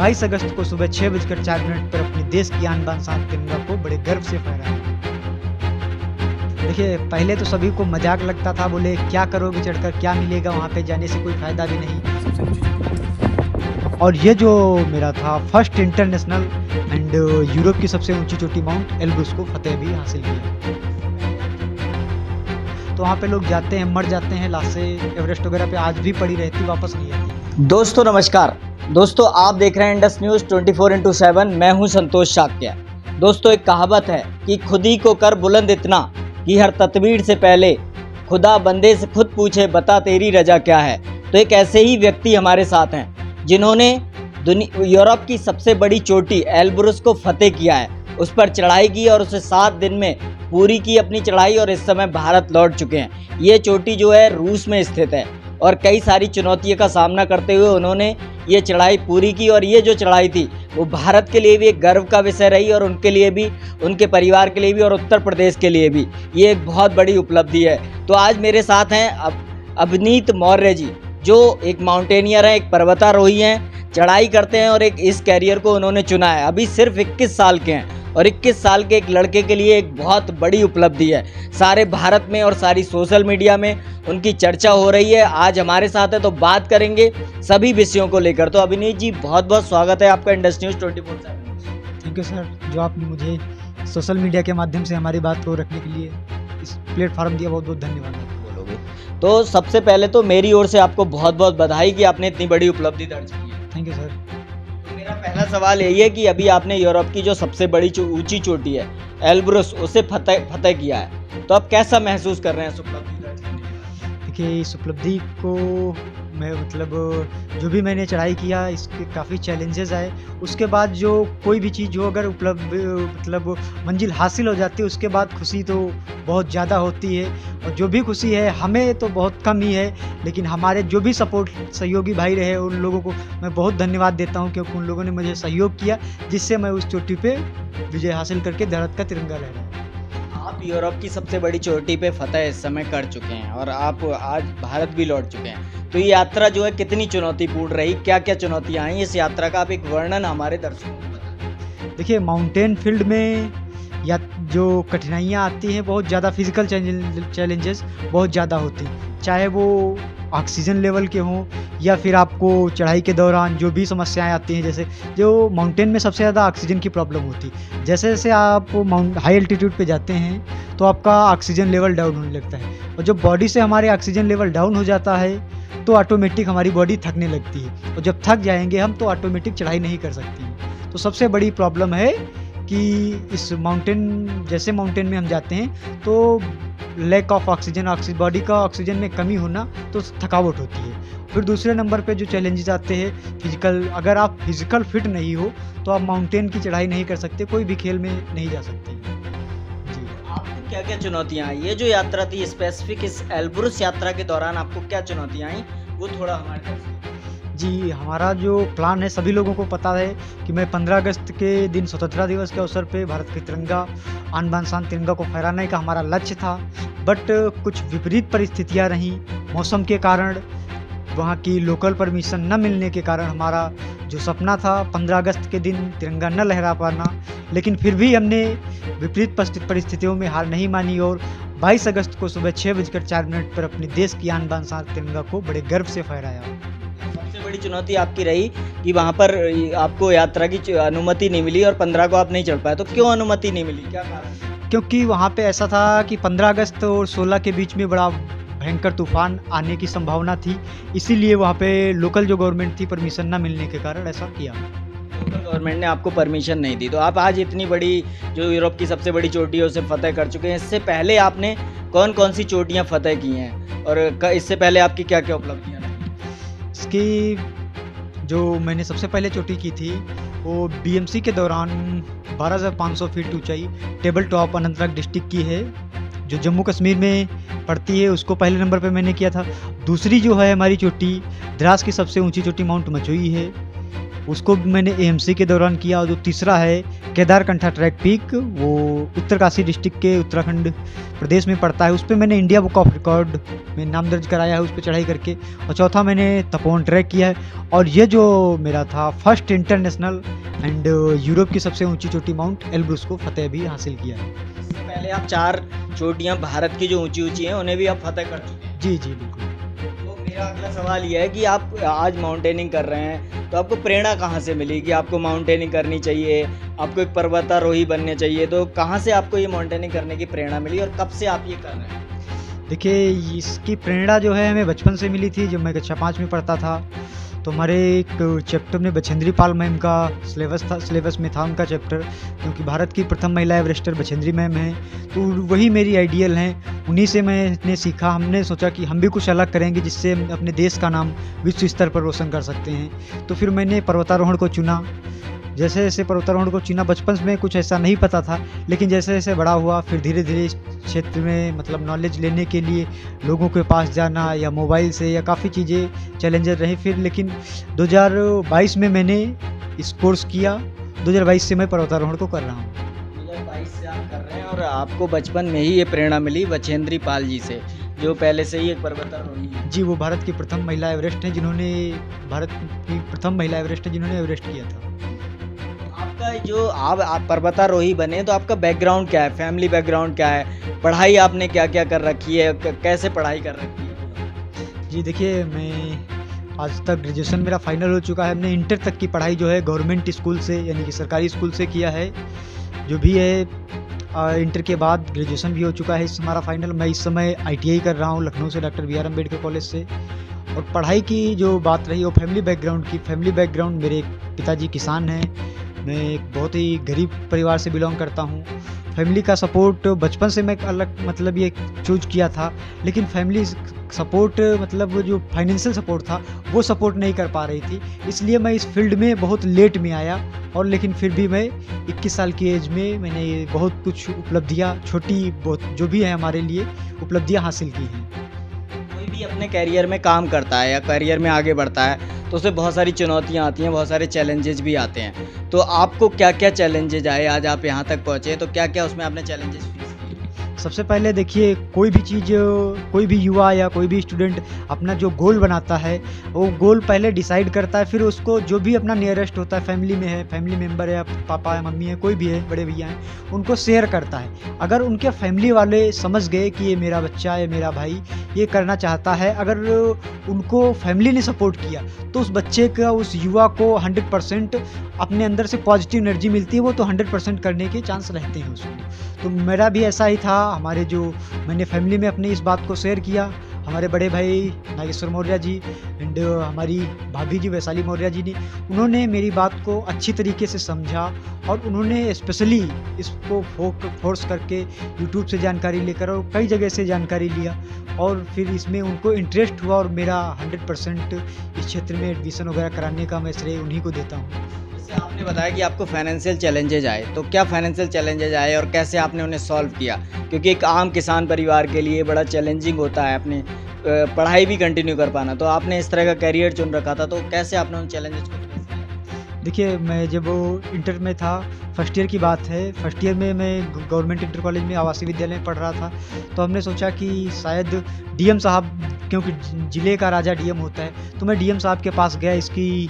22 अगस्त को सुबह 6:04 पर अपने देश की आन बान शान तिरंगा को बड़े गर्व से फहराया। देखिए, पहले तो सभी को मजाक लगता था, बोले क्या करोगे चढ़कर, क्या मिलेगा वहाँ पे, जाने से कोई फायदा भी नहीं। और ये जो मेरा था फर्स्ट इंटरनेशनल एंड यूरोप की सबसे ऊंची चोटी माउंट एल्ब्रुस को फतेह भी हासिल किया। तो वहाँ पे लोग जाते हैं, मर जाते हैं, लाशें एवरेस्ट वगैरह पे आज भी पड़ी रहती, वापस नहीं आती। दोस्तों नमस्कार। दोस्तों आप देख रहे हैं इंडस न्यूज़ 24x7। मैं हूं संतोष शाक्य। दोस्तों एक कहावत है कि खुद ही को कर बुलंद इतना कि हर तदबीर से पहले खुदा बंदे से खुद पूछे बता तेरी रजा क्या है। तो एक ऐसे ही व्यक्ति हमारे साथ हैं जिन्होंने यूरोप की सबसे बड़ी चोटी एल्ब्रुस को फतेह किया है, उस पर चढ़ाई की और उसे 7 दिन में पूरी की अपनी चढ़ाई और इस समय भारत लौट चुके हैं। ये चोटी जो है रूस में स्थित है और कई सारी चुनौतियों का सामना करते हुए उन्होंने ये चढ़ाई पूरी की। और ये जो चढ़ाई थी वो भारत के लिए भी एक गर्व का विषय रही और उनके लिए भी, उनके परिवार के लिए भी और उत्तर प्रदेश के लिए भी ये एक बहुत बड़ी उपलब्धि है। तो आज मेरे साथ हैं अवनीत मौर्य जी, जो एक माउंटेनियर हैं, एक पर्वतारोही हैं, चढ़ाई करते हैं और एक इस कैरियर को उन्होंने चुना है। अभी सिर्फ 21 साल के हैं और 21 साल के एक लड़के के लिए एक बहुत बड़ी उपलब्धि है। सारे भारत में और सारी सोशल मीडिया में उनकी चर्चा हो रही है। आज हमारे साथ है तो बात करेंगे सभी विषयों को लेकर। तो अभिनीत जी बहुत बहुत स्वागत है आपका Indus news 24/7। Thank you sir, जो आपने मुझे सोशल मीडिया के माध्यम से हमारी बात को रखने के लिए इस प्लेटफॉर्म दिया, बहुत बहुत धन्यवाद। बोलोगे तो सबसे पहले तो मेरी ओर से आपको बहुत बहुत बधाई कि आपने इतनी बड़ी उपलब्धि दर्ज की है। Thank you sir. मेरा पहला सवाल यही है कि अभी आपने यूरोप की जो सबसे बड़ी ऊंची चोटी है एल्ब्रुस, उसे फतेह किया है, तो आप कैसा महसूस कर रहे हैं इस उपलब्धि दर्ज करने के बाद? देखिए, इस उपलब्धि को मैं जो भी मैंने चढ़ाई किया, इसके काफ़ी चैलेंजेस आए। उसके बाद जो कोई भी चीज़ जो अगर मंजिल हासिल हो जाती है, उसके बाद खुशी तो बहुत ज़्यादा होती है। और जो भी खुशी है हमें तो बहुत कम ही है, लेकिन हमारे जो भी सहयोगी भाई रहे उन लोगों को मैं बहुत धन्यवाद देता हूं, क्योंकि उन लोगों ने मुझे सहयोग किया, जिससे मैं उस चोटी पे विजय हासिल करके भारत का तिरंगा लहराया। आप यूरोप की सबसे बड़ी चोटी पे फतेह इस समय कर चुके हैं और आप आज भारत भी लौट चुके हैं। तो ये यात्रा जो है कितनी चुनौतीपूर्ण रही, क्या क्या चुनौतियां आई इस यात्रा का, आप एक वर्णन हमारे दर्शकों को बताएं। देखिए, माउंटेन फील्ड में या जो कठिनाइयाँ आती हैं, बहुत ज़्यादा फिजिकल चैलेंजेस बहुत ज़्यादा होती हैं, चाहे वो ऑक्सीजन लेवल के हों या फिर आपको चढ़ाई के दौरान जो भी समस्याएं आती हैं। जैसे जो माउंटेन में सबसे ज़्यादा ऑक्सीजन की प्रॉब्लम होती है। जैसे जैसे आप हाई एल्टीट्यूड पे जाते हैं तो आपका ऑक्सीजन लेवल डाउन होने लगता है, और जब बॉडी से हमारे ऑक्सीजन लेवल डाउन हो जाता है तो ऑटोमेटिक हमारी बॉडी थकने लगती है, और जब थक जाएंगे हम तो ऑटोमेटिक चढ़ाई नहीं कर सकती हैं। तो सबसे बड़ी प्रॉब्लम है कि इस माउंटेन में हम जाते हैं तो लैक ऑफ ऑक्सीजन, बॉडी का ऑक्सीजन में कमी होना, तो थकावट होती है। फिर दूसरे नंबर पे जो चैलेंजेस आते हैं फिजिकल, अगर आप फिजिकल फिट नहीं हो तो आप माउंटेन की चढ़ाई नहीं कर सकते, कोई भी खेल में नहीं जा सकते। जी, आपको क्या क्या चुनौतियाँ आई? ये जो यात्रा थी स्पेसिफिक, इस एल्ब्रुस यात्रा के दौरान आपको क्या चुनौतियाँ आई, वो थोड़ा हमारे जी, हमारा जो प्लान है, सभी लोगों को पता है कि मैं 15 अगस्त के दिन स्वतंत्रता दिवस के अवसर पे भारत के तिरंगा, आन बान शान तिरंगा को फहराने का हमारा लक्ष्य था। बट कुछ विपरीत परिस्थितियां रहीं, मौसम के कारण, वहाँ की लोकल परमिशन न मिलने के कारण हमारा जो सपना था 15 अगस्त के दिन तिरंगा न लहरा पाना, लेकिन फिर भी हमने विपरीत परिस्थितियों में हार नहीं मानी और 22 अगस्त को सुबह 6:04 पर अपने देश की आन बान शान तिरंगा को बड़े गर्व से फहराया। सबसे बड़ी चुनौती आपकी रही कि वहाँ पर आपको यात्रा की अनुमति नहीं मिली और 15 को आप नहीं चढ़ पाए, तो क्यों अनुमति नहीं मिली, क्या कारण? क्योंकि वहाँ पे ऐसा था कि 15 अगस्त और 16 के बीच में बड़ा भयंकर तूफान आने की संभावना थी, इसीलिए वहाँ पे लोकल जो गवर्नमेंट थी परमिशन न मिलने के कारण ऐसा किया। लोकल गवर्नमेंट ने आपको परमिशन नहीं दी, तो आप आज इतनी बड़ी जो यूरोप की सबसे बड़ी चोटी है उसे फतेह कर चुके हैं। इससे पहले आपने कौन कौन सी चोटियाँ फतेह की हैं और इससे पहले आपकी क्या क्या उपलब्धियाँ? इसकी जो मैंने सबसे पहले चोटी की थी वो BMC के दौरान 12,500 फीट ऊंचाई टेबल टॉप अनंतनाग डिस्ट्रिक्ट की है, जो जम्मू कश्मीर में पड़ती है। उसको पहले नंबर पे मैंने किया था। दूसरी जो है हमारी चोटी द्रास की सबसे ऊंची चोटी माउंट मचोई है, उसको भी मैंने एएमसी के दौरान किया। और जो तीसरा है केदारकंठा ट्रैक पीक, वो उत्तरकाशी डिस्ट्रिक्ट के उत्तराखंड प्रदेश में पड़ता है, उस पर मैंने इंडिया बुक ऑफ रिकॉर्ड में नाम दर्ज कराया है उस पर चढ़ाई करके। और चौथा मैंने तपोवन ट्रैक किया है। और ये जो मेरा था फर्स्ट इंटरनेशनल एंड यूरोप की सबसे ऊंची चोटी माउंट एल्ब्रुस को फतेह भी हासिल किया है। इससे पहले आप 4 चोटियां भारत की जो ऊंची ऊंची हैं उन्हें भी आप फतेह कर चुके हैं। जी जी बिल्कुल। तो मेरा अगला सवाल ये है कि आप आज माउंटेनिंग कर रहे हैं, तो आपको प्रेरणा कहाँ से मिली कि आपको माउंटेनिंग करनी चाहिए, आपको एक पर्वतारोही बनने चाहिए? तो कहाँ से आपको ये माउंटेनिंग करने की प्रेरणा मिली और कब से आप ये कर रहे हैं? देखिए, इसकी प्रेरणा जो है हमें बचपन से मिली थी। जब मैं कक्षा 5 में पढ़ता था तो हमारे एक चैप्टर में बछेंद्री पाल मैम का सिलेबस में था उनका चैप्टर, क्योंकि भारत की प्रथम महिला एवरेस्टर बछेंद्री मैम हैं, तो वही मेरी आइडियल हैं। उन्हीं से मैंने सीखा। हमने सोचा कि हम भी कुछ अलग करेंगे जिससे हम अपने देश का नाम विश्व स्तर पर रोशन कर सकते हैं। तो फिर मैंने पर्वतारोहण को चुना। जैसे जैसे पर्वतारोहण को चुना, बचपन में कुछ ऐसा नहीं पता था, लेकिन जैसे जैसे बड़ा हुआ फिर धीरे धीरे इस क्षेत्र में मतलब नॉलेज लेने के लिए लोगों के पास जाना या मोबाइल से या काफ़ी चीज़ें चैलेंजर रहे। फिर लेकिन 2022 में मैंने इस कोर्स किया। 2022 से मैं पर्वतारोहण को कर रहा हूँ। 2022 से आप कर रहे हैं और आपको बचपन में ही ये प्रेरणा मिली बछेंद्री पाल जी से, जो पहले से ही एक पर्वतारोही है। जी, वो भारत की प्रथम महिला एवरेस्ट हैं जिन्होंने एवरेस्ट किया था। आपका जो आप पर्वतारोही बने तो आपका बैकग्राउंड क्या है, फैमिली बैकग्राउंड क्या है, पढ़ाई आपने क्या क्या कर रखी है, कैसे पढ़ाई कर रखी है? जी देखिए, मैं आज तक ग्रेजुएशन मेरा फाइनल हो चुका है। हमने इंटर तक की पढ़ाई जो है गवर्नमेंट स्कूल से यानी कि सरकारी स्कूल से किया है। जो भी है इंटर के बाद ग्रेजुएशन भी हो चुका है हमारा फाइनल। मैं इस समय ITI कर रहा हूँ लखनऊ से, डॉक्टर BR अम्बेडकर कॉलेज से। और पढ़ाई की जो बात रही वो फैमिली बैकग्राउंड मेरे पिताजी किसान हैं। मैं एक बहुत ही गरीब परिवार से बिलोंग करता हूँ। फैमिली का सपोर्ट बचपन से मैं अलग मतलब ये चूज किया था, लेकिन फैमिली सपोर्ट मतलब जो फाइनेंशियल सपोर्ट था वो सपोर्ट नहीं कर पा रही थी, इसलिए मैं इस फील्ड में बहुत लेट में आया। और लेकिन फिर भी मैं 21 साल की एज में मैंने ये बहुत कुछ उपलब्धियाँ, छोटी बहुत जो भी है हमारे लिए उपलब्धियाँ हासिल की हैं। कोई भी अपने कैरियर में काम करता है या कैरियर में आगे बढ़ता है तो उसमें बहुत सारी चुनौतियां आती हैं, बहुत सारे चैलेंजेस भी आते हैं। तो आपको क्या क्या चैलेंजेज आए, आज आप यहाँ तक पहुँचे, तो क्या क्या उसमें आपने चैलेंजेस फेस किए? सबसे पहले देखिए, कोई भी चीज़, कोई भी युवा या कोई भी स्टूडेंट अपना जो गोल बनाता है वो गोल पहले डिसाइड करता है, फिर उसको जो भी अपना नियरेस्ट होता है, फैमिली में है, फैमिली मेम्बर है, पापा है, मम्मी है, कोई भी है, बड़े भैया हैं, उनको शेयर करता है। अगर उनके फैमिली वाले समझ गए कि ये मेरा बच्चा है, मेरा भाई ये करना चाहता है, अगर उनको फैमिली ने सपोर्ट किया तो उस बच्चे का, उस युवा को 100% अपने अंदर से पॉजिटिव एनर्जी मिलती है, वो तो 100% करने के चांस रहते हैं उसको। तो मेरा भी ऐसा ही था। मैंने फैमिली में अपनी इस बात को शेयर किया। हमारे बड़े भाई नागेश्वर मौर्य जी एंड हमारी भाभी जी वैशाली मौर्य जी ने, उन्होंने मेरी बात को अच्छी तरीके से समझा और उन्होंने स्पेशली इसको फोर्स करके यूट्यूब से जानकारी लेकर और कई जगह से जानकारी लिया और फिर इसमें उनको इंटरेस्ट हुआ और मेरा 100% इस क्षेत्र में एडमिशन वगैरह कराने का मैं श्रेय उन्हीं को देता हूँ। जैसे आपने बताया कि आपको फाइनेंशियल चैलेंजेज आए, तो क्या फाइनेंशियल चैलेंजेज आए और कैसे आपने उन्हें सॉल्व किया? क्योंकि एक आम किसान परिवार के लिए बड़ा चैलेंजिंग होता है अपनी पढ़ाई भी कंटिन्यू कर पाना। तो आपने इस तरह का करियर चुन रखा था, तो कैसे आपने उन चैलेंजेस को फेस किया? देखिए, मैं जब इंटर में था, फर्स्ट ईयर की बात है, फर्स्ट ईयर में मैं गवर्नमेंट इंटर कॉलेज में आवासीय विद्यालय में पढ़ रहा था। तो हमने सोचा कि शायद डीएम साहब, क्योंकि ज़िले का राजा डीएम होता है, तो मैं डीएम साहब के पास गया इसकी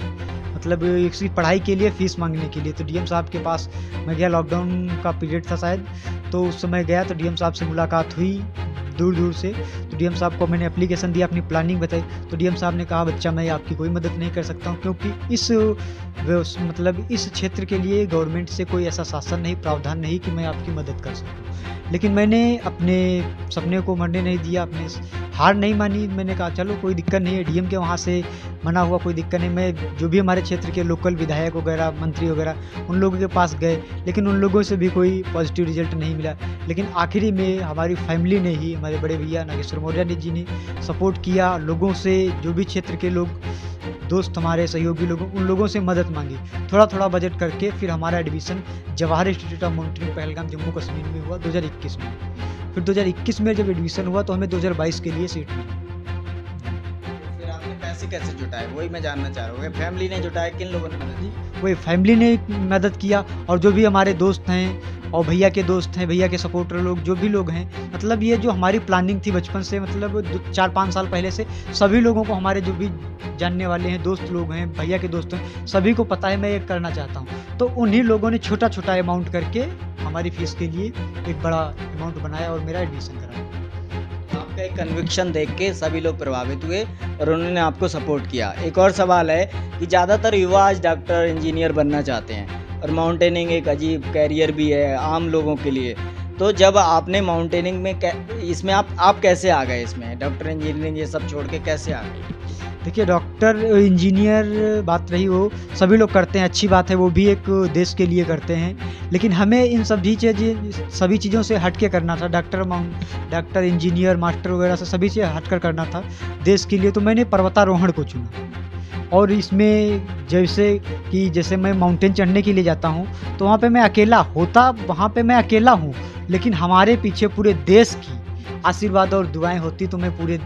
पढ़ाई के लिए, फ़ीस मांगने के लिए। तो डीएम साहब के पास मैं गया, लॉकडाउन का पीरियड था शायद, तो उस समय गया तो डीएम साहब से मुलाकात हुई दूर दूर से। तो डीएम साहब को मैंने एप्लीकेशन दिया, अपनी प्लानिंग बताई। तो डीएम साहब ने कहा, बच्चा मैं आपकी कोई मदद नहीं कर सकता हूँ, क्योंकि इस क्षेत्र के लिए गवर्नमेंट से कोई ऐसा शासन नहीं, प्रावधान नहीं कि मैं आपकी मदद कर सकूँ। लेकिन मैंने अपने सपने को मरने नहीं दिया, अपने हार नहीं मानी। मैंने कहा चलो कोई दिक्कत नहीं है, डीएम के वहाँ से मना हुआ, कोई दिक्कत नहीं। मैं जो भी हमारे क्षेत्र के लोकल विधायक वगैरह, मंत्री वगैरह, उन लोगों के पास गए, लेकिन उन लोगों से भी कोई पॉजिटिव रिजल्ट नहीं मिला। लेकिन आखिरी में हमारी फैमिली ने ही, हमारे बड़े भैया नागेश्वर मौर्य जी ने सपोर्ट किया। लोगों से, जो भी क्षेत्र के लोग, दोस्त, हमारे सहयोगी लोगों, उन लोगों से मदद मांगी, थोड़ा थोड़ा बजट करके। फिर हमारा admission Jawahar institute of mountaineering Pahalgam Jammu Kashmir में हुआ 2021 में। फिर 2021 में जब एडमिशन हुआ तो हमें 2022 के लिए सीट मिली। फिर आपने पैसे कैसे जुटाए, वही मैं जानना चाह रहा हूँ। फैमिली ने जुटाए, किन लोगों ने मदद की? वही फैमिली ने मदद किया, और जो भी हमारे दोस्त हैं और भैया के दोस्त हैं, भैया के सपोर्टर लोग, जो भी लोग हैं, मतलब ये जो हमारी प्लानिंग थी बचपन से, मतलब 4-5 साल पहले से सभी लोगों को, हमारे जो भी जानने वाले हैं, दोस्त लोग हैं, भैया के दोस्त हैं, सभी को पता है मैं ये करना चाहता हूँ। तो उन्हीं लोगों ने छोटा छोटा अमाउंट करके हमारी फीस के लिए एक बड़ा अमाउंट बनाया और मेरा एडमिशन कराया। आपका एक कन्विक्शन देख के सभी लोग प्रभावित हुए और उन्होंने आपको सपोर्ट किया। एक और सवाल है कि ज़्यादातर युवा आज डॉक्टर, इंजीनियर बनना चाहते हैं, और माउंटेनिंग एक अजीब कैरियर भी है आम लोगों के लिए। तो जब आपने माउंटेनिंग में इसमें आप कैसे आ गए, इसमें डॉक्टर, इंजीनियरिंग ये सब छोड़ के कैसे आ गए? देखिए, डॉक्टर, इंजीनियर बात रही वो सभी लोग करते हैं, अच्छी बात है, वो भी एक देश के लिए करते हैं, लेकिन हमें इन सभी चीज़ों से हट के करना था। डॉक्टर, इंजीनियर, मास्टर वगैरह से सभी से हट कर करना था देश के लिए। तो मैंने पर्वतारोहण को चुना, और इसमें जैसे मैं माउंटेन चढ़ने के लिए जाता हूँ तो वहाँ पे मैं अकेला होता, वहाँ पे मैं अकेला हूँ, लेकिन हमारे पीछे पूरे देश की आशीर्वाद और दुआएं होती, तो मैं पूरे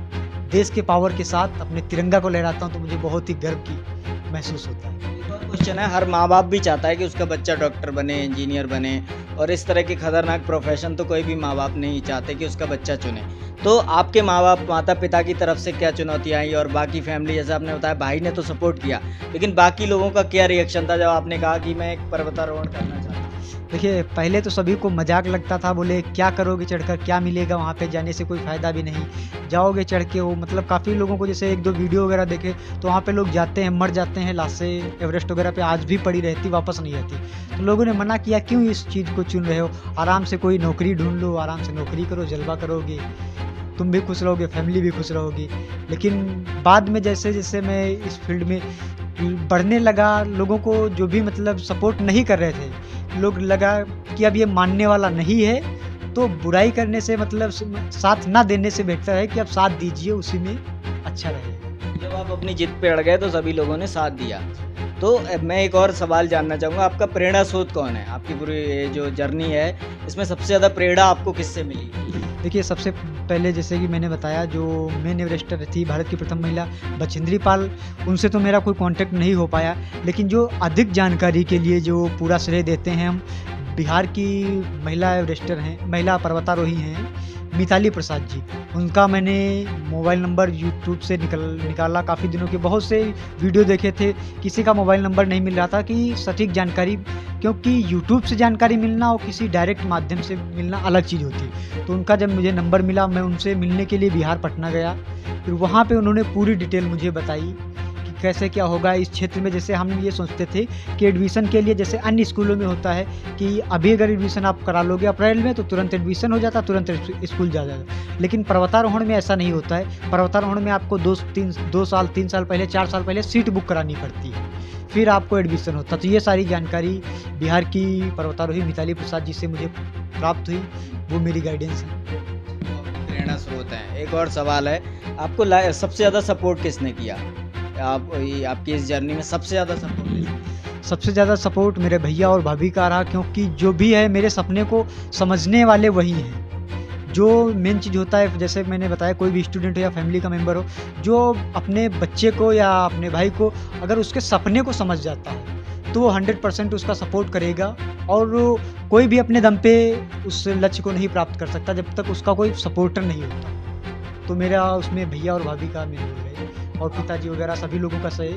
देश के पावर के साथ अपने तिरंगा को लहराता हूँ, तो मुझे बहुत ही गर्व की महसूस होता है। एक और क्वेश्चन है, हर माँ बाप भी चाहता है कि उसका बच्चा डॉक्टर बने, इंजीनियर बने, और इस तरह के खतरनाक प्रोफेशन तो कोई भी माँ बाप नहीं चाहते कि उसका बच्चा चुने। तो आपके माँ बाप, माता पिता की तरफ से क्या चुनौतियाँ आई, और बाकी फैमिली, जैसे आपने बताया भाई ने तो सपोर्ट किया, लेकिन बाकी लोगों का क्या रिएक्शन था जब आपने कहा कि मैं एक पर्वतारोहण करना चाहता हूँ? देखिए, पहले तो सभी को मजाक लगता था, बोले क्या करोगे चढ़कर, क्या मिलेगा वहाँ पे, जाने से कोई फ़ायदा भी नहीं, जाओगे चढ़ के। वो मतलब काफ़ी लोगों को, जैसे 1-2 वीडियो वगैरह देखे तो वहाँ पे लोग जाते हैं, मर जाते हैं, लाशें एवरेस्ट वगैरह पे आज भी पड़ी रहती, वापस नहीं आती। तो लोगों ने मना किया, क्यों इस चीज़ को चुन रहे हो, आराम से कोई नौकरी ढूंढ लो, आराम से नौकरी करो, जलवा करोगे, तुम भी खुश रहोगे, फैमिली भी खुश रहोगी। लेकिन बाद में जैसे जैसे मैं इस फील्ड में बढ़ने लगा, लोगों को जो भी मतलब सपोर्ट नहीं कर रहे थे, लोग लगा कि अब ये मानने वाला नहीं है, तो बुराई करने से मतलब साथ ना देने से बेहतर है कि आप साथ दीजिए, उसी में अच्छा रहेगा। जब आप अपनी जिद पे अड़ गए तो सभी लोगों ने साथ दिया। तो मैं एक और सवाल जानना चाहूँगा, आपका प्रेरणा स्रोत कौन है? आपकी पूरी जो जर्नी है, इसमें सबसे ज़्यादा प्रेरणा आपको किससे मिली? देखिए, सबसे पहले जैसे कि मैंने बताया, जो मेन एवरेस्टर थी, भारत की प्रथम महिला बछेंद्री पाल, उनसे तो मेरा कोई कांटेक्ट नहीं हो पाया, लेकिन जो अधिक जानकारी के लिए जो पूरा श्रेय देते हैं हम, बिहार की महिला एवरेस्टर हैं, महिला पर्वतारोही हैं मिताली प्रसाद जी, उनका मैंने मोबाइल नंबर यूट्यूब से निकाला, काफ़ी दिनों के बहुत से वीडियो देखे थे, किसी का मोबाइल नंबर नहीं मिल रहा था कि सटीक जानकारी, क्योंकि यूट्यूब से जानकारी मिलना और किसी डायरेक्ट माध्यम से मिलना अलग चीज़ होती। तो उनका जब मुझे नंबर मिला, मैं उनसे मिलने के लिए बिहार पटना गया, फिर वहाँ पे उन्होंने पूरी डिटेल मुझे बताई कि कैसे क्या होगा इस क्षेत्र में। जैसे हम ये सोचते थे कि एडमिशन के लिए जैसे अन्य स्कूलों में होता है कि अभी अगर एडमिशन आप करा लोगे अप्रैल में तो तुरंत एडमिशन हो जाता, तुरंत स्कूल जा जाता, लेकिन पर्वतारोहण में ऐसा नहीं होता है। पर्वतारोहण में आपको 2 साल 3 साल पहले, 4 साल पहले सीट बुक करानी पड़ती है, फिर आपको एडमिशन होता। तो ये सारी जानकारी बिहार की पर्वतारोही मिताली प्रसाद जी से मुझे प्राप्त हुई, वो मेरी गाइडेंस है, प्रेरणा स्रोत है। एक और सवाल है, आपको सबसे ज़्यादा सपोर्ट किसने किया? आपकी इस जर्नी में सबसे ज़्यादा सपोर्ट? सबसे ज़्यादा सपोर्ट मेरे भैया और भाभी का रहा, क्योंकि जो भी है मेरे सपने को समझने वाले वही हैं। जो मेन चीज़ होता है, जैसे मैंने बताया, कोई भी स्टूडेंट हो या फैमिली का मेंबर हो, जो अपने बच्चे को या अपने भाई को अगर उसके सपने को समझ जाता है तो वो 100% उसका सपोर्ट करेगा, और कोई भी अपने दम पे उस लक्ष्य को नहीं प्राप्त कर सकता जब तक उसका कोई सपोर्टर नहीं होता। तो मेरा उसमें भैया और भाभी का मेन रोल है, और पिताजी वगैरह सभी लोगों का सही।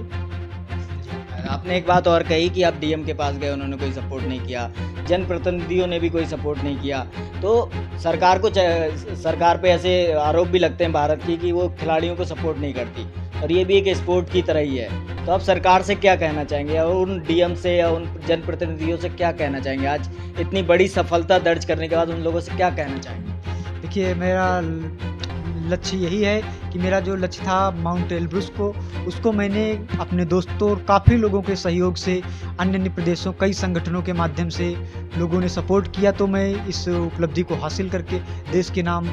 आपने एक बात और कही कि आप डीएम के पास गए, उन्होंने कोई सपोर्ट नहीं किया, जनप्रतिनिधियों ने भी कोई सपोर्ट नहीं किया, तो सरकार पे ऐसे आरोप भी लगते हैं भारत की कि वो खिलाड़ियों को सपोर्ट नहीं करती, और ये भी एक स्पोर्ट की तरह ही है। तो आप सरकार से क्या कहना चाहेंगे, और उन डीएम से या उन जनप्रतिनिधियों से क्या कहना चाहेंगे? आज इतनी बड़ी सफलता दर्ज करने के बाद उन लोगों से क्या कहना चाहेंगे? देखिए, मेरा लक्ष्य यही है कि मेरा जो लक्ष्य था माउंट एल्ब्रुस को, उसको मैंने अपने दोस्तों और काफ़ी लोगों के सहयोग से, अन्य अन्य प्रदेशों, कई संगठनों के माध्यम से लोगों ने सपोर्ट किया, तो मैं इस उपलब्धि को हासिल करके देश के नाम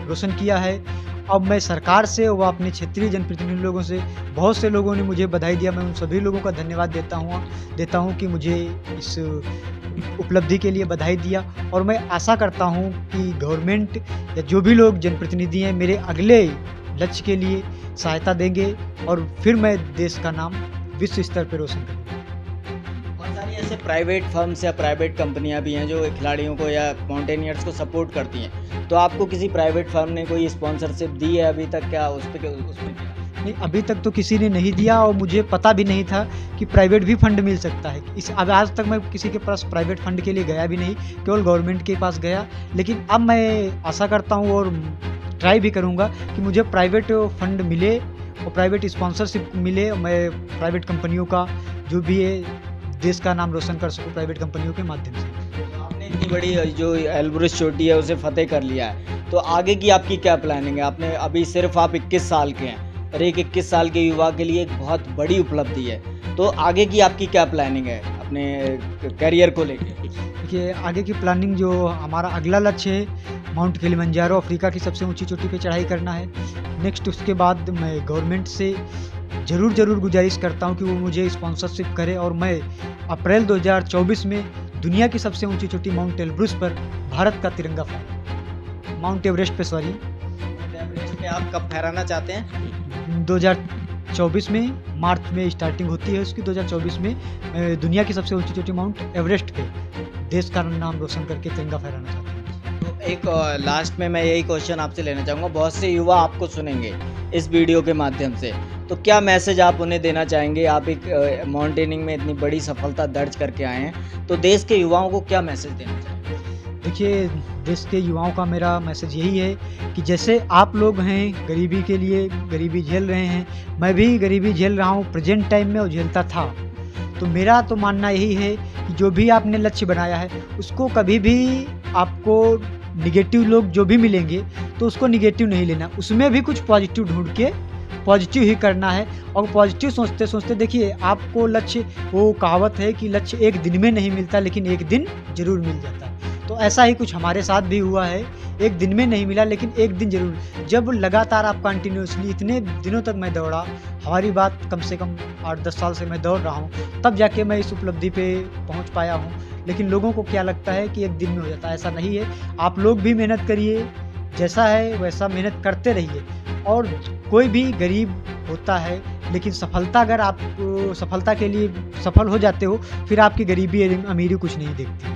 रोशन किया है। अब मैं सरकार से व अपने क्षेत्रीय जनप्रतिनिधि लोगों से, बहुत से लोगों ने मुझे बधाई दिया, मैं उन सभी लोगों का धन्यवाद देता हूँ कि मुझे इस उपलब्धि के लिए बधाई दिया। और मैं आशा करता हूँ कि गवर्नमेंट या जो भी लोग जनप्रतिनिधि हैं, मेरे अगले लक्ष्य के लिए सहायता देंगे और फिर मैं देश का नाम विश्व स्तर पर रोशन करूँगा। बहुत सारी ऐसे प्राइवेट फर्म्स या प्राइवेट कंपनियां भी हैं जो खिलाड़ियों को या माउंटेनियर्स को सपोर्ट करती हैं, तो आपको किसी प्राइवेट फर्म ने कोई स्पॉन्सरशिप दी है अभी तक? क्या उसमें क्या? नहीं, अभी तक तो किसी ने नहीं दिया और मुझे पता भी नहीं था कि प्राइवेट भी फंड मिल सकता है। अब आज तक मैं किसी के पास प्राइवेट फंड के लिए गया भी नहीं, केवल गवर्नमेंट के पास गया। लेकिन अब मैं आशा करता हूँ और ट्राई भी करूँगा कि मुझे प्राइवेट फंड मिले और प्राइवेट स्पॉन्सरशिप मिले, मैं प्राइवेट कंपनियों का जो भी है देश का नाम रोशन कर सकूँ प्राइवेट कंपनियों के माध्यम से। आपने इतनी बड़ी जो एल्ब्रुस चोटी है उसे फतेह कर लिया है, तो आगे की आपकी क्या प्लानिंग है? आपने अभी सिर्फ आप 21 साल के हैं और एक 21 साल के युवा के लिए एक बहुत बड़ी उपलब्धि है, तो आगे की आपकी क्या प्लानिंग है अपने करियर को लेकर? देखिए, आगे की प्लानिंग जो हमारा अगला लक्ष्य है माउंट किलिमंजारो, अफ्रीका की सबसे ऊंची चोटी पे चढ़ाई करना है। नेक्स्ट उसके बाद मैं गवर्नमेंट से ज़रूर गुजारिश करता हूँ कि वो मुझे स्पॉन्सरशिप करे और मैं अप्रैल 2024 में दुनिया की सबसे ऊंची चोटी माउंट एल्ब्रुस पर भारत का तिरंगा फहराऊं। माउंट एवरेस्ट पे आप कब फहराना चाहते हैं? 2024 में मार्च में स्टार्टिंग होती है उसकी। 2024 में दुनिया की सबसे ऊंची चोटी माउंट एवरेस्ट पे देश का नाम रोशन करके तिरंगा फहराना चाहता हूँ। तो एक लास्ट में मैं यही क्वेश्चन आपसे लेना चाहूँगा, बहुत से युवा आपको सुनेंगे इस वीडियो के माध्यम से, तो क्या मैसेज आप उन्हें देना चाहेंगे? आप एक माउंटेनिंग में इतनी बड़ी सफलता दर्ज करके आए हैं, तो देश के युवाओं को क्या मैसेज देना चाहेंगे? देखिए, देश के युवाओं का मेरा मैसेज यही है कि जैसे आप लोग हैं गरीबी के लिए गरीबी झेल रहे हैं, मैं भी गरीबी झेल रहा हूँ प्रेजेंट टाइम में और झेलता था। तो मेरा तो मानना यही है कि जो भी आपने लक्ष्य बनाया है उसको कभी भी आपको निगेटिव लोग जो भी मिलेंगे तो उसको निगेटिव नहीं लेना, उसमें भी कुछ पॉजिटिव ढूंढ के पॉजिटिव ही करना है। और पॉजिटिव सोचते सोचते देखिए, आपको लक्ष्य, वो कहावत है कि लक्ष्य एक दिन में नहीं मिलता लेकिन एक दिन जरूर मिल जाता है। तो ऐसा ही कुछ हमारे साथ भी हुआ है, एक दिन में नहीं मिला लेकिन एक दिन जरूर। जब लगातार आप कंटिन्यूसली इतने दिनों तक मैं दौड़ा, हमारी बात कम से कम 8-10 साल से मैं दौड़ रहा हूँ, तब जाके मैं इस उपलब्धि पे पहुँच पाया हूँ। लेकिन लोगों को क्या लगता है कि एक दिन में हो जाता है, ऐसा नहीं है। आप लोग भी मेहनत करिए, जैसा है वैसा मेहनत करते रहिए। और कोई भी गरीब होता है लेकिन सफलता, अगर आप सफलता के लिए सफल हो जाते हो, फिर आपकी गरीबी अमीरी कुछ नहीं देखती।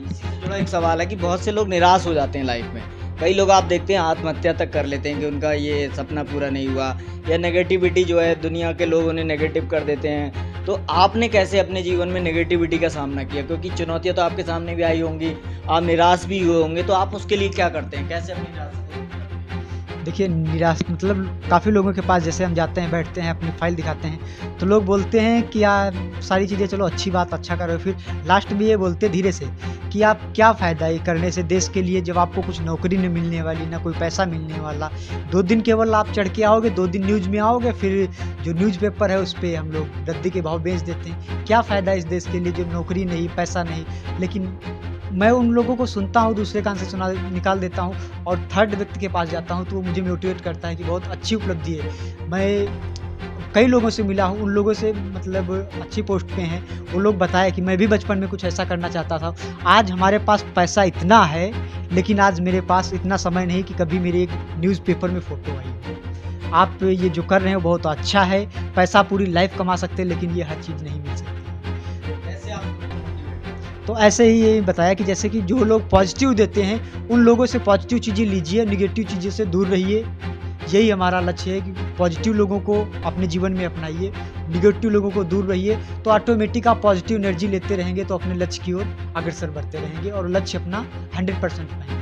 इसी से जुड़ा एक सवाल है कि बहुत से लोग निराश हो जाते हैं लाइफ में, कई लोग आप देखते हैं आत्महत्या तक कर लेते हैं कि उनका ये सपना पूरा नहीं हुआ, या नेगेटिविटी जो है दुनिया के लोग उन्हें नेगेटिव कर देते हैं। तो आपने कैसे अपने जीवन में नेगेटिविटी का सामना किया? क्योंकि चुनौतियां तो आपके सामने भी आई होंगी, आप निराश भी हुए होंगे, तो आप उसके लिए क्या करते हैं? कैसे अपनी निराशा? देखिए, निराश मतलब काफ़ी लोगों के पास जैसे हम जाते हैं, बैठते हैं, अपनी फाइल दिखाते हैं, तो लोग बोलते हैं कि यार सारी चीज़ें चलो अच्छी बात, अच्छा करो, फिर लास्ट में ये बोलते धीरे से कि आप क्या फ़ायदा ये करने से देश के लिए, जब आपको कुछ नौकरी नहीं मिलने वाली, ना कोई पैसा मिलने वाला। 2 दिन केवल आप चढ़ के आओगे, 2 दिन न्यूज़ में आओगे, फिर जो न्यूज़पेपर है उस पर हम लोग रद्दी के भाव बेच देते हैं। क्या फ़ायदा इस देश के लिए जो नौकरी नहीं, पैसा नहीं। लेकिन मैं उन लोगों को सुनता हूँ, दूसरे कान से सुना निकाल देता हूँ और थर्ड व्यक्ति के पास जाता हूँ, तो वो मुझे मोटिवेट करता है कि बहुत अच्छी उपलब्धि है। मैं कई लोगों से मिला हूँ, उन लोगों से मतलब अच्छी पोस्ट पे हैं, वो लोग बताए कि मैं भी बचपन में कुछ ऐसा करना चाहता था। आज हमारे पास पैसा इतना है लेकिन आज मेरे पास इतना समय नहीं कि कभी मेरे एक न्यूज़पेपर में फ़ोटो आई। आप ये जो कर रहे हैं बहुत अच्छा है, पैसा पूरी लाइफ कमा सकते हैं लेकिन ये हर चीज़ नहीं मिल सकती। तो ऐसे ही ये बताया कि जैसे कि जो लोग पॉजिटिव देते हैं उन लोगों से पॉजिटिव चीज़ें लीजिए, निगेटिव चीज़ों से दूर रहिए। यही हमारा लक्ष्य है कि पॉजिटिव लोगों को अपने जीवन में अपनाइए, निगेटिव लोगों को दूर रहिए, तो ऑटोमेटिक आप पॉजिटिव एनर्जी लेते रहेंगे तो अपने लक्ष्य की ओर अग्रसर बढ़ते रहेंगे और लक्ष्य अपना 100% पाएंगे।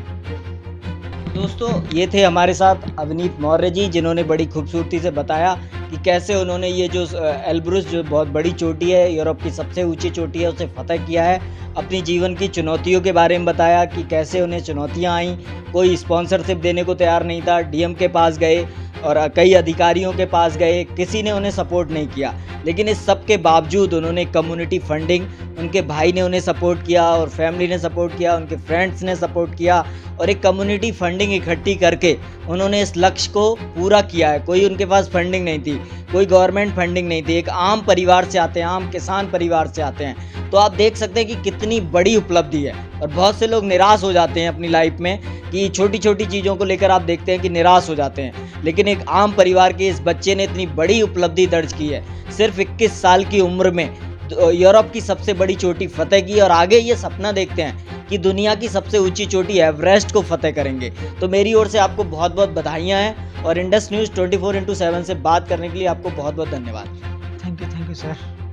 दोस्तों, ये थे हमारे साथ अवनीत मौर्य जी, जिन्होंने बड़ी खूबसूरती से बताया कि कैसे उन्होंने ये जो एल्ब्रुस जो बहुत बड़ी चोटी है, यूरोप की सबसे ऊंची चोटी है, उसे फतह किया है। अपनी जीवन की चुनौतियों के बारे में बताया कि कैसे उन्हें चुनौतियां आईं, कोई स्पॉन्सरशिप देने को तैयार नहीं था, डीएम के पास गए और कई अधिकारियों के पास गए, किसी ने उन्हें सपोर्ट नहीं किया, लेकिन इस सब के बावजूद उन्होंने कम्युनिटी फंडिंग, उनके भाई ने उन्हें सपोर्ट किया और फैमिली ने सपोर्ट किया, उनके फ्रेंड्स ने सपोर्ट किया और एक कम्युनिटी फंडिंग इकट्ठी करके उन्होंने इस लक्ष्य को पूरा किया है। कोई उनके पास फंडिंग नहीं थी, कोई गवर्नमेंट फंडिंग नहीं थी, एक आम परिवार से आते हैं, आम किसान परिवार से आते हैं। तो आप देख सकते हैं कि कितनी बड़ी उपलब्धि है। और बहुत से लोग निराश हो जाते हैं अपनी लाइफ में कि छोटी छोटी चीज़ों को लेकर आप देखते हैं कि निराश हो जाते हैं, लेकिन एक आम परिवार के इस बच्चे ने इतनी बड़ी उपलब्धि दर्ज की है। सिर्फ 21 साल की उम्र में यूरोप की सबसे बड़ी चोटी फतेह की, और आगे ये सपना देखते हैं कि दुनिया की सबसे ऊंची चोटी एवरेस्ट को फतेह करेंगे। तो मेरी ओर से आपको बहुत बहुत बधाइयाँ हैं, और इंडस न्यूज़ 24x7 से बात करने के लिए आपको बहुत बहुत धन्यवाद। Thank you sir.